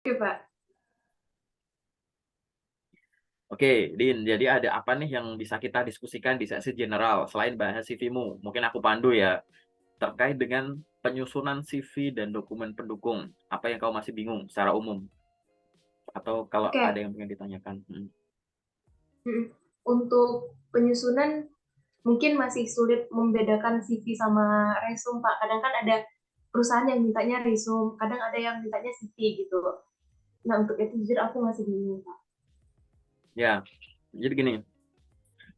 Oke, Pak. Oke, Din, jadi ada apa nih yang bisa kita diskusikan di sesi general selain bahas CV-mu? Mungkin aku pandu ya, terkait dengan penyusunan CV dan dokumen pendukung. Apa yang kau masih bingung secara umum? Atau kalau ada Oke, yang ingin ditanyakan? untuk penyusunan mungkin masih sulit membedakan CV sama resume, Pak. Kadang kan ada perusahaan yang mintanya resume, kadang ada yang mintanya CV gitu. Nah, untuk itu jujur aku masih bingung, Pak. Ya, jadi gini,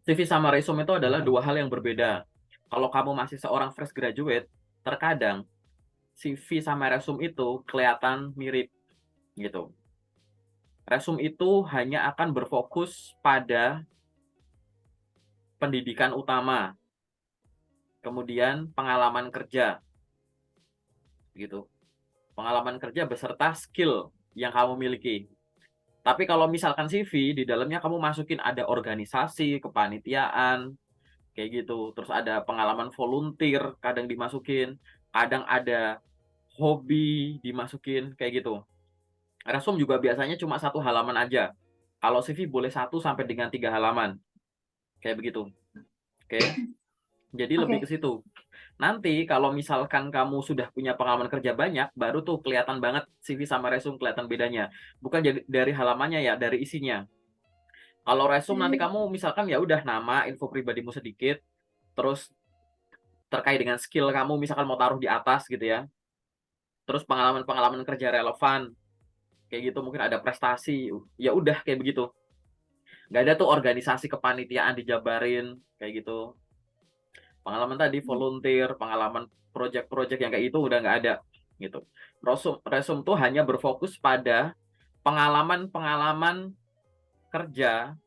CV sama resume itu adalah dua hal yang berbeda. Kalau kamu masih seorang fresh graduate, terkadang CV sama resume itu kelihatan mirip gitu. Resume itu hanya akan berfokus pada pendidikan utama, kemudian pengalaman kerja gitu. Pengalaman kerja beserta skill yang kamu miliki. Tapi kalau misalkan CV di dalamnya kamu masukin ada organisasi, kepanitiaan, kayak gitu. Terus ada pengalaman volunteer, kadang dimasukin, kadang ada hobi dimasukin, kayak gitu. Resume juga biasanya cuma satu halaman aja. Kalau CV boleh 1 sampai dengan 3 halaman, kayak begitu. Oke, jadi lebih ke Oke, situ. Nanti kalau misalkan kamu sudah punya pengalaman kerja banyak, baru tuh kelihatan banget CV sama resume kelihatan bedanya. Bukan dari halamannya ya, dari isinya. Kalau resume nanti hmm, kamu misalkan ya udah nama, info pribadimu sedikit, terus terkait dengan skill kamu misalkan mau taruh di atas gitu ya. Terus pengalaman-pengalaman kerja relevan, kayak gitu mungkin ada prestasi. Ya udah kayak begitu. Nggak ada tuh organisasi kepanitiaan dijabarin kayak gitu. Pengalaman tadi volunteer, pengalaman project-project yang kayak itu udah nggak ada gitu. Resume tuh hanya berfokus pada pengalaman-pengalaman kerja,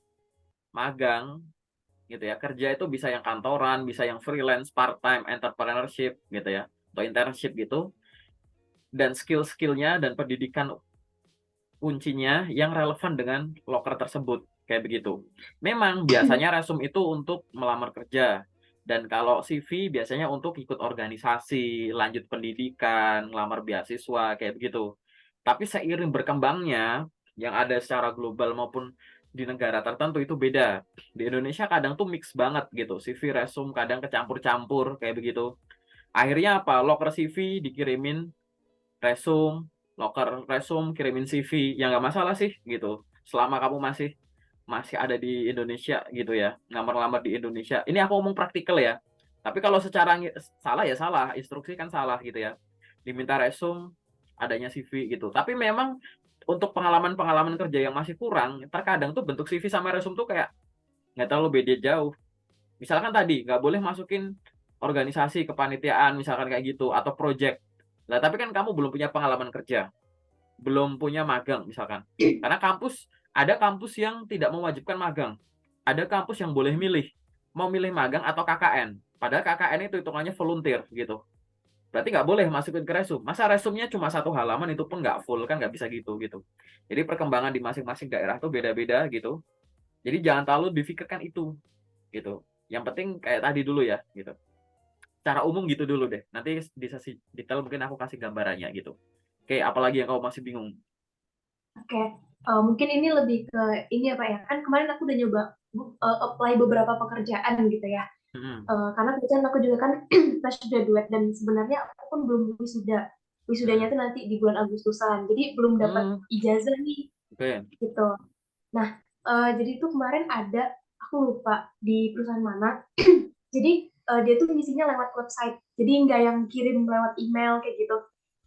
magang gitu ya. Kerja itu bisa yang kantoran, bisa yang freelance, part-time, entrepreneurship gitu ya, atau internship gitu. Dan skill-skillnya dan pendidikan kuncinya yang relevan dengan loker tersebut, kayak begitu. Memang biasanya resume itu untuk melamar kerja, dan kalau CV biasanya untuk ikut organisasi, lanjut pendidikan, ngelamar beasiswa, kayak begitu. Tapi seiring berkembangnya, yang ada secara global maupun di negara tertentu itu beda. Di Indonesia kadang tuh mix banget gitu, CV, resume kadang kecampur-campur, kayak begitu. Akhirnya apa? Loker CV dikirimin resume, loker resume, kirimin CV, ya nggak masalah sih gitu. Selama kamu masih masih ada di Indonesia gitu ya, ngamar-ngamar di Indonesia. Ini aku ngomong praktikal ya. Tapi kalau secara salah ya salah, instruksi kan salah gitu ya. Diminta resume, adanya CV gitu. Tapi memang untuk pengalaman-pengalaman kerja yang masih kurang, terkadang tuh bentuk CV sama resume tuh kayak nggak terlalu beda jauh. Misalkan tadi nggak boleh masukin organisasi kepanitiaan misalkan kayak gitu atau project. Lah tapi kan kamu belum punya pengalaman kerja, belum punya magang misalkan. Karena ada kampus yang tidak mewajibkan magang. Ada kampus yang boleh milih mau milih magang atau KKN. Padahal KKN itu hitungannya volunteer gitu. Berarti nggak boleh masukin ke resume. Masa resumenya cuma 1 halaman itu pun nggak full kan nggak bisa gitu gitu. Jadi perkembangan di masing-masing daerah tuh beda-beda gitu. Jadi jangan terlalu difikirkan itu gitu. Yang penting kayak tadi dulu ya gitu. Secara umum gitu dulu deh. Nanti di sesi detail mungkin aku kasih gambarannya gitu. Oke, apalagi yang kamu masih bingung? oke. Mungkin ini lebih ke ini ya, Pak ya. Kan kemarin aku udah nyoba apply beberapa pekerjaan gitu ya. Hmm. Karena kebetulan aku juga kan fresh graduate dan sebenarnya aku pun belum wisuda. Wisudanya Hmm. tuh nanti di bulan Agustusan. Jadi belum dapat Hmm. ijazah nih Oke. gitu. Nah, jadi itu kemarin ada aku lupa di perusahaan mana. Jadi dia tuh ngisinya lewat website. Jadi nggak yang kirim lewat email kayak gitu.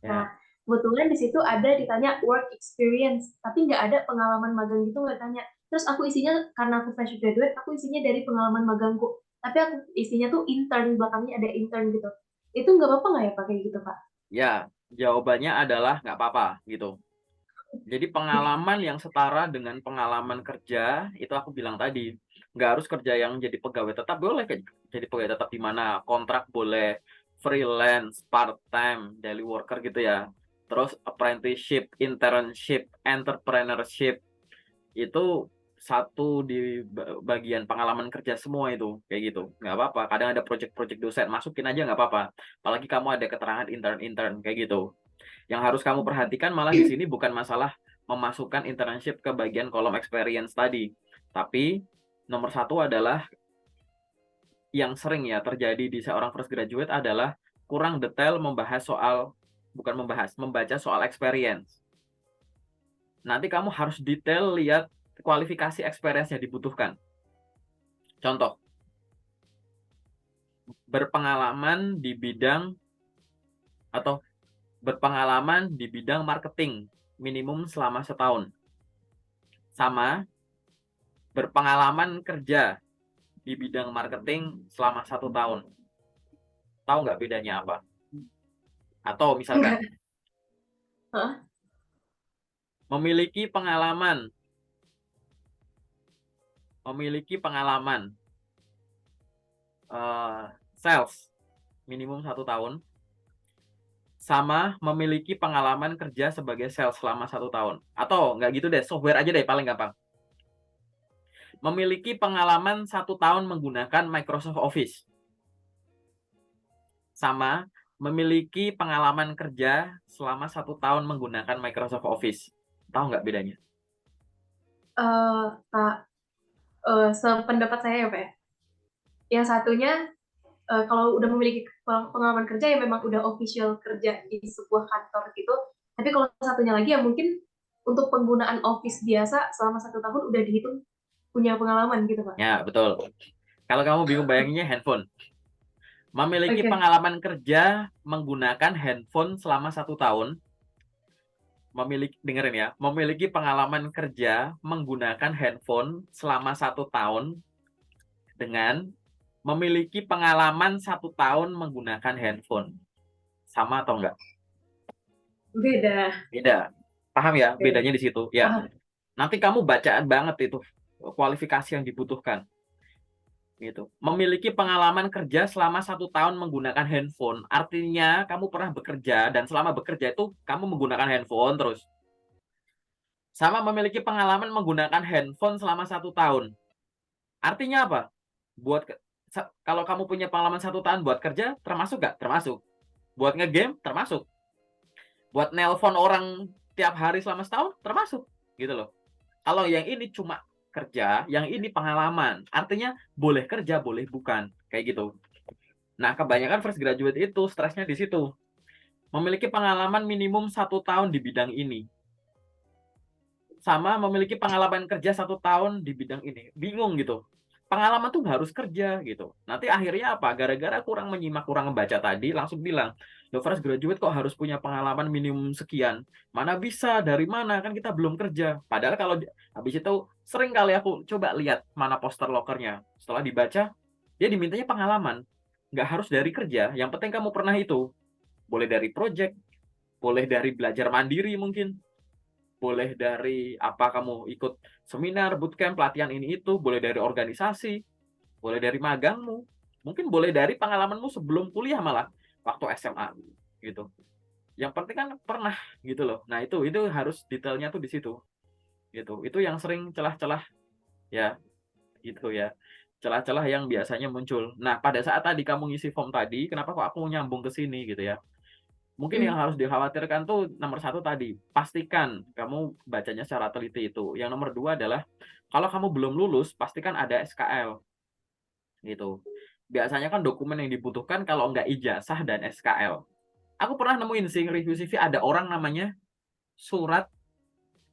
Ya. Nah, kebetulan di situ ada ditanya work experience, tapi nggak ada pengalaman magang gitu nggak tanya. Terus aku isinya karena aku fresh graduate, aku isinya dari pengalaman magangku. Tapi aku isinya tuh intern, belakangnya ada intern gitu. Itu nggak apa-apa nggak ya Pak kayak gitu Pak? Ya, jawabannya adalah nggak apa-apa gitu. Jadi pengalaman yang setara dengan pengalaman kerja itu aku bilang tadi, nggak harus kerja yang jadi pegawai tetap, boleh jadi pegawai tetap di mana kontrak boleh, freelance, part time, daily worker gitu ya. Terus apprenticeship, internship, entrepreneurship itu satu di bagian pengalaman kerja semua itu kayak gitu, nggak apa-apa. Kadang ada project-project dosen, masukin aja nggak apa-apa. Apalagi kamu ada keterangan intern-intern kayak gitu. Yang harus kamu perhatikan malah di sini bukan masalah memasukkan internship ke bagian kolom experience tadi, tapi nomor satu adalah yang sering ya terjadi di seorang fresh graduate adalah kurang detail membahas soal, bukan membahas, membaca soal experience. Nanti kamu harus detail lihat kualifikasi experience yang dibutuhkan. Contoh, berpengalaman di bidang atau berpengalaman di bidang marketing minimum selama setahun. Sama berpengalaman kerja di bidang marketing selama 1 tahun. Tahu nggak bedanya apa? Atau misalkan Enggak. Hah? memiliki pengalaman sales minimum 1 tahun, sama memiliki pengalaman kerja sebagai sales selama 1 tahun. Atau nggak gitu deh, software aja deh paling gampang. Memiliki pengalaman 1 tahun menggunakan Microsoft Office, sama memiliki pengalaman kerja selama 1 tahun menggunakan Microsoft Office. Tahu nggak bedanya? Kak, sependapat saya ya Pak ya. Yang satunya kalau udah memiliki pengalaman kerja ya memang udah official kerja di sebuah kantor gitu. Tapi kalau satunya lagi ya mungkin untuk penggunaan Office biasa selama 1 tahun udah dihitung punya pengalaman gitu Pak. Ya, betul. Kalau kamu bingung bayanginnya handphone. Memiliki Oke. pengalaman kerja menggunakan handphone selama 1 tahun. Dengerin ya. Memiliki pengalaman kerja menggunakan handphone selama 1 tahun dengan memiliki pengalaman 1 tahun menggunakan handphone. Sama atau enggak? Beda. Beda. Paham ya? Beda. Bedanya di situ. Ya. Paham. Nanti kamu bacaan banget itu kualifikasi yang dibutuhkan. Gitu. Memiliki pengalaman kerja selama 1 tahun menggunakan handphone, artinya kamu pernah bekerja dan selama bekerja itu kamu menggunakan handphone terus. Sama memiliki pengalaman menggunakan handphone selama 1 tahun. Artinya apa? Kalau kamu punya pengalaman 1 tahun buat kerja, termasuk nggak? Termasuk. Buat ngegame, termasuk. Buat nelpon orang tiap hari selama setahun, termasuk. Gitu loh. Kalau yang ini cuma kerja, yang ini pengalaman. Artinya boleh kerja, boleh bukan. Kayak gitu. Nah, kebanyakan fresh graduate itu stresnya di situ. Memiliki pengalaman minimum 1 tahun di bidang ini. Sama memiliki pengalaman kerja 1 tahun di bidang ini. Bingung gitu. Pengalaman tuh harus kerja gitu. Nanti akhirnya apa? Gara-gara kurang menyimak, kurang membaca tadi, langsung bilang, lo fresh graduate kok harus punya pengalaman minimum sekian. Mana bisa, dari mana, kan kita belum kerja. Padahal kalau habis itu sering kali aku coba lihat mana poster lokernya. Setelah dibaca, dia dimintanya pengalaman. Nggak harus dari kerja, yang penting kamu pernah itu. Boleh dari project, boleh dari belajar mandiri mungkin, boleh dari apa kamu ikut seminar, bootcamp, pelatihan ini itu, boleh dari organisasi, boleh dari magangmu, mungkin boleh dari pengalamanmu sebelum kuliah malah waktu SMA gitu. Yang penting kan pernah gitu loh. Nah, itu harus detailnya tuh di situ. Gitu. Itu yang sering celah-celah ya, gitu ya. Celah-celah yang biasanya muncul. Nah, pada saat tadi kamu ngisi form tadi, kenapa kok aku nyambung ke sini gitu ya? Mungkin yang harus dikhawatirkan tuh nomor satu tadi, pastikan kamu bacanya secara teliti itu. Yang nomor dua adalah, kalau kamu belum lulus, pastikan ada SKL. Gitu. Biasanya kan dokumen yang dibutuhkan kalau nggak ijazah dan SKL. Aku pernah nemuin sih review CV ada orang namanya surat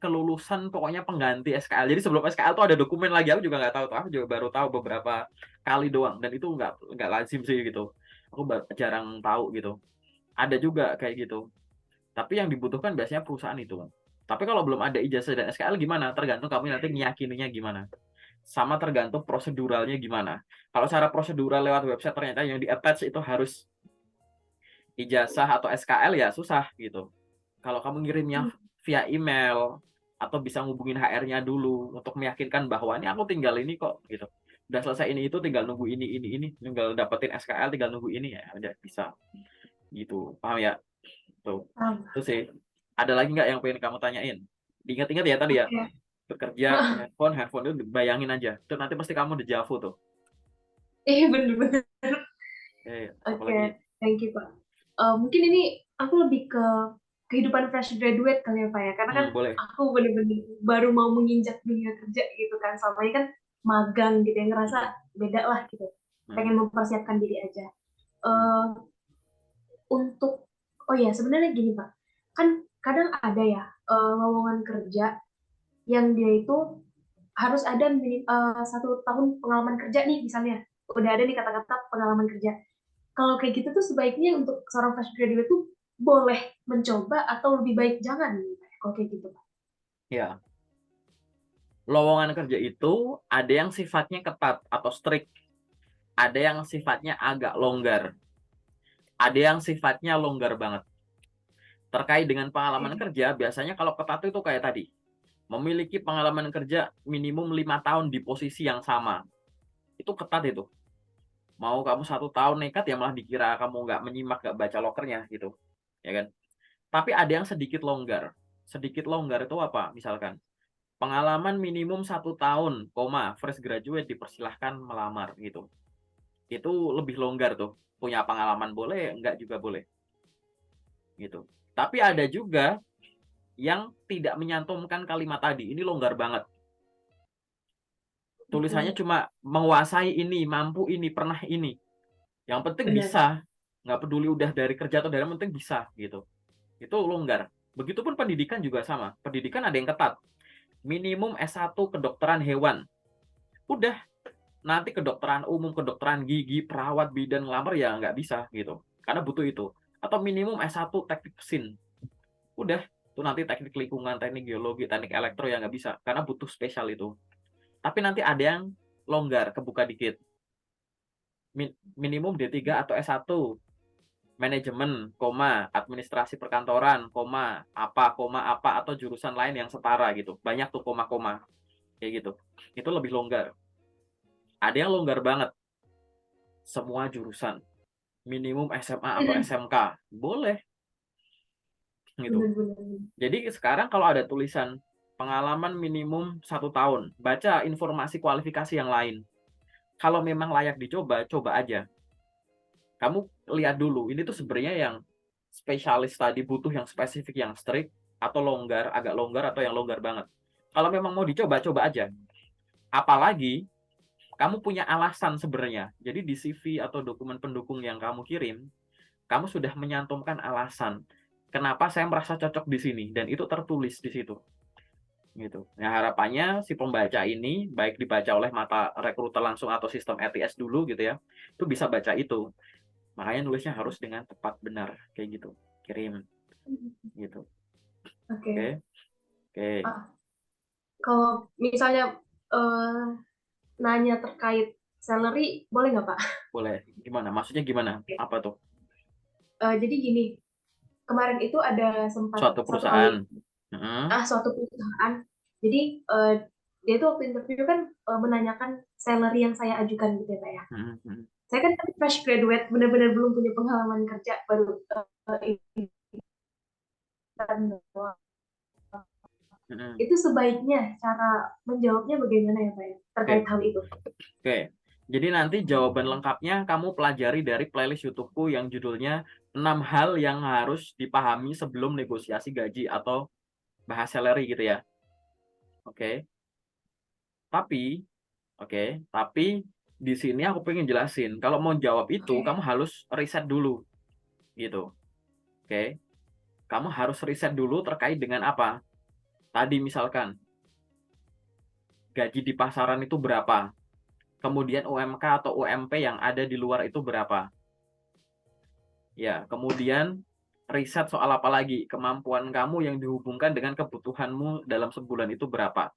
kelulusan pokoknya pengganti SKL. Jadi sebelum SKL tuh ada dokumen lagi, aku juga nggak tahu tuh. Aku juga baru tahu beberapa kali doang dan itu nggak lazim sih gitu. Aku jarang tahu gitu. Ada juga kayak gitu. Tapi yang dibutuhkan biasanya perusahaan itu. Tapi kalau belum ada ijazah dan SKL gimana? Tergantung kamu nanti meyakininya gimana. Sama tergantung proseduralnya gimana. Kalau secara prosedural lewat website ternyata yang di-attach itu harus ijazah atau SKL ya susah gitu. Kalau kamu ngirimnya via email atau bisa ngubungin HR-nya dulu untuk meyakinkan bahwa ini aku tinggal ini kok gitu. Udah selesai ini itu tinggal nunggu ini, tinggal dapetin SKL tinggal nunggu ini ya udah bisa. Gitu. Paham ya? Tuh. Itu sih. Ada lagi nggak yang pengen kamu tanyain? Diingat-ingat ya tadi ya. Oke. Bekerja handphone itu bayangin aja. Itu nanti pasti kamu dejavu tuh. Iya bener-bener. Apa Oke, lagi? thank you Pak. Mungkin ini aku lebih ke kehidupan fresh graduate kali ya Pak ya, karena kan Boleh. aku bener-bener baru mau menginjak dunia kerja gitu kan, selama ini kan magang gitu ya, ngerasa beda lah gitu, pengen mempersiapkan diri aja. Eh, untuk oh ya sebenarnya gini Pak, kan kadang ada ya lowongan kerja yang dia itu harus ada 1 tahun pengalaman kerja nih misalnya, udah ada nih kata-kata pengalaman kerja. Kalau kayak gitu tuh sebaiknya untuk seorang fresh graduate tuh boleh mencoba atau lebih baik jangan nih Pak, kalau kayak gitu Pak. Ya, lowongan kerja itu ada yang sifatnya ketat atau strict, ada yang sifatnya agak longgar, ada yang sifatnya longgar banget. Terkait dengan pengalaman kerja, biasanya kalau ketat itu kayak tadi, memiliki pengalaman kerja minimum 5 tahun di posisi yang sama. Itu ketat itu. Mau kamu 1 tahun nekat ya malah dikira kamu nggak menyimak, nggak baca lokernya gitu. Ya kan? Tapi ada yang sedikit longgar. Sedikit longgar itu apa? Misalkan, pengalaman minimum 1 tahun, fresh graduate dipersilahkan melamar gitu. Itu lebih longgar tuh. Punya pengalaman boleh, enggak juga boleh. Gitu. Tapi ada juga yang tidak menyantumkan kalimat tadi. Ini longgar banget. Tulisannya cuma menguasai ini, mampu ini, pernah ini. Yang penting Benar. bisa. Nggak peduli udah dari kerja atau dari yang penting bisa gitu. Itu longgar. Begitupun pendidikan juga sama. Pendidikan ada yang ketat. Minimum S1 kedokteran hewan. Udah, nanti kedokteran umum, kedokteran gigi, perawat, bidan, ngelamar ya nggak bisa gitu. Karena butuh itu. Atau minimum S1 teknik mesin. Udah, itu nanti teknik lingkungan, teknik geologi, teknik elektro ya nggak bisa. Karena butuh spesial itu. Tapi nanti ada yang longgar, kebuka dikit. Minimum D3 atau S1. Manajemen, administrasi perkantoran, apa, atau jurusan lain yang setara gitu. Banyak tuh koma-koma. Kayak gitu. Itu lebih longgar. Ada yang longgar banget. Semua jurusan. Minimum SMA atau SMK. Boleh. Gitu. Benar-benar. Jadi sekarang kalau ada tulisan pengalaman minimum 1 tahun, baca informasi kualifikasi yang lain. Kalau memang layak dicoba, coba aja. Kamu lihat dulu, ini tuh sebenarnya yang spesialis tadi butuh yang spesifik, yang strict, atau longgar, agak longgar, atau yang longgar banget. Kalau memang mau dicoba, coba aja. Apalagi, kamu punya alasan sebenarnya. Jadi di CV atau dokumen pendukung yang kamu kirim, kamu sudah menyantumkan alasan. Kenapa saya merasa cocok di sini, dan itu tertulis di situ. Gitu. Nah, harapannya si pembaca ini, baik dibaca oleh mata rekruter langsung atau sistem ATS dulu gitu ya, itu bisa baca itu. Makanya nulisnya harus dengan tepat benar kayak gitu. Kirim gitu. Oke. Oke. Oke. Kalau misalnya nanya terkait salary, boleh nggak Pak? Boleh. Gimana? Maksudnya gimana? Apa tuh? Jadi gini, kemarin itu ada sempat Suatu satu kali perusahaan. suatu perusahaan. Jadi dia itu waktu interview kan menanyakan salary yang saya ajukan gitu ya Pak ya. Saya kan fresh graduate, benar-benar belum punya pengalaman kerja, baru itu sebaiknya cara menjawabnya bagaimana ya Pak ya, terkait Oke. hal itu. Oke. Jadi nanti jawaban lengkapnya kamu pelajari dari playlist YouTube-ku yang judulnya 6 hal yang harus dipahami sebelum negosiasi gaji atau bahas salary gitu ya. Oke. Tapi di sini aku pengen jelasin, kalau mau jawab itu kamu harus riset dulu gitu. Oke. Kamu harus riset dulu terkait dengan apa? Tadi misalkan gaji di pasaran itu berapa? Kemudian UMK atau UMP yang ada di luar itu berapa? Ya, kemudian riset soal apa lagi? Kemampuan kamu yang dihubungkan dengan kebutuhanmu dalam sebulan itu berapa?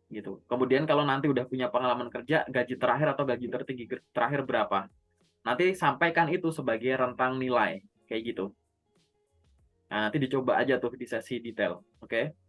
Gitu. Kemudian kalau nanti udah punya pengalaman kerja, gaji terakhir atau gaji tertinggi terakhir berapa? Nanti sampaikan itu sebagai rentang nilai, kayak gitu. Nah, nanti dicoba aja tuh di sesi detail, oke?